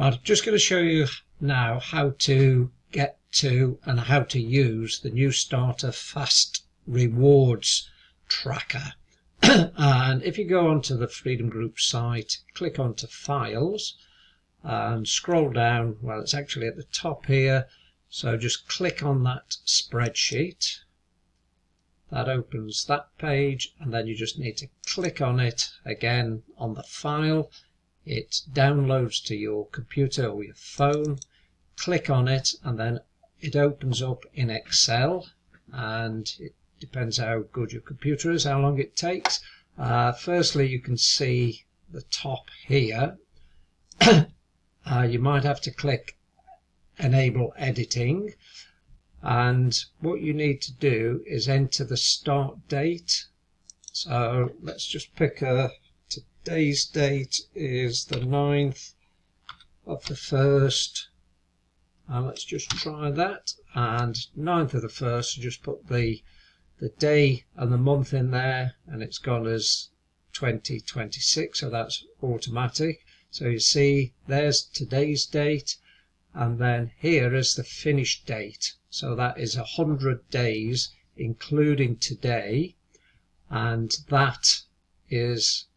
Right, I'm just going to show you now how to get to and how to use the new starter fast rewards tracker. And if you go onto the Freedom Group site, click onto files and scroll down. Well, it's actually at the top here, so just click on that spreadsheet. That opens that page, and then you just need to click on it again on the file. It downloads to your computer or your phone. Click on it and then it opens up in Excel, and it depends how good your computer is, how long it takes. Firstly, you can see the top here. You might have to click enable editing, and what you need to do is enter the start date. So let's just pick today's date is the 9th of the 1st, and let's just try that. And 9th of the 1st, so just put the day and the month in there, and it's gone as 2026, so that's automatic. So you see there's today's date, and then here is the finish date, so that is 100 days including today, and that is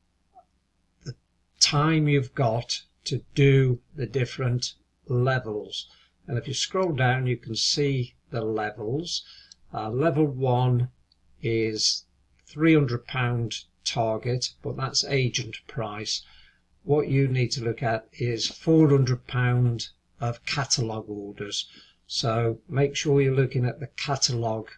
the time you've got to do the different levels. And if you scroll down, you can see the levels. Level 1 is £300 target, but that's agent price. What you need to look at is £400 of catalogue orders. So make sure you're looking at the catalogue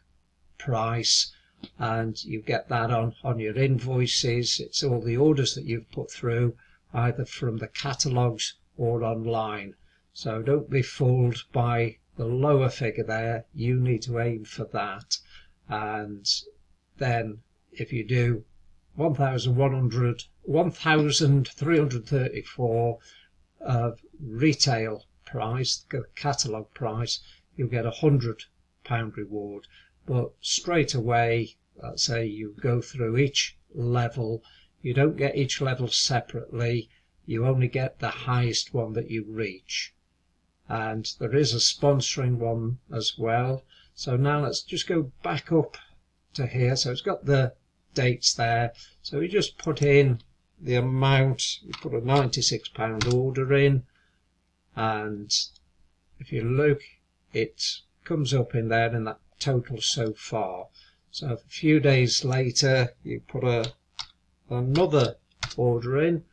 price, and you get that on your invoices. It's all the orders that you've put through, either from the catalogues or online. So don't be fooled by the lower figure there. You need to aim for that. And then if you do 1,334 of retail price, the catalogue price, you'll get £100 reward. But straight away, let's say you go through each level, you don't get each level separately, you only get the highest one that you reach. And there is a sponsoring one as well. So now let's just go back up to here. So it's got the dates there, so we just put in the amount. We put a £96 order in, and if you look, it comes up in there in that total so far. So a few days later you put another order in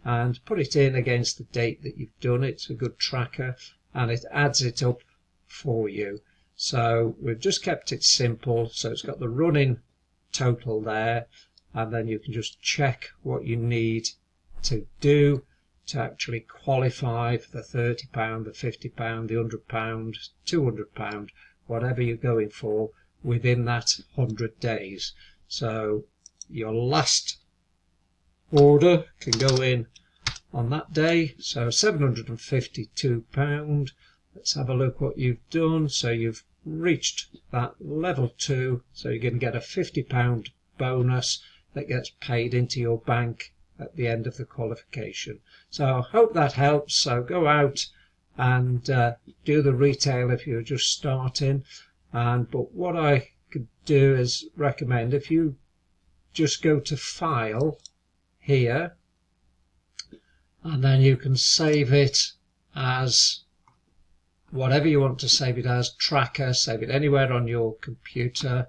and put it in against the date that you've done it. It's a good tracker, and it adds it up for you. So we've just kept it simple, so it's got the running total there, and then you can just check what you need to do to actually qualify for the £30, the £50, the £100, £200, whatever you're going for within that 100 days. So your last order can go in on that day, so £752. Let's have a look what you've done. So you've reached that level 2, so you're going to get a £50 bonus that gets paid into your bank at the end of the qualification. So I hope that helps. So go out and do the retail if you're just starting. But what I could do is recommend, if you just go to file here, and then you can save it as whatever you want to save it as, tracker, save it anywhere on your computer.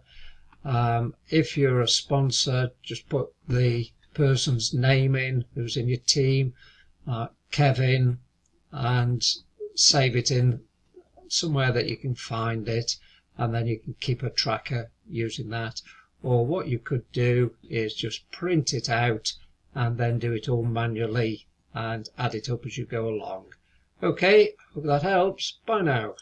If you're a sponsor, just put the person's name in who's in your team, Kevin, and save it in somewhere that you can find it, and then you can keep a tracker using that. Or what you could do is just print it out and then do it all manually and add it up as you go along. Okay, hope that helps. Bye now.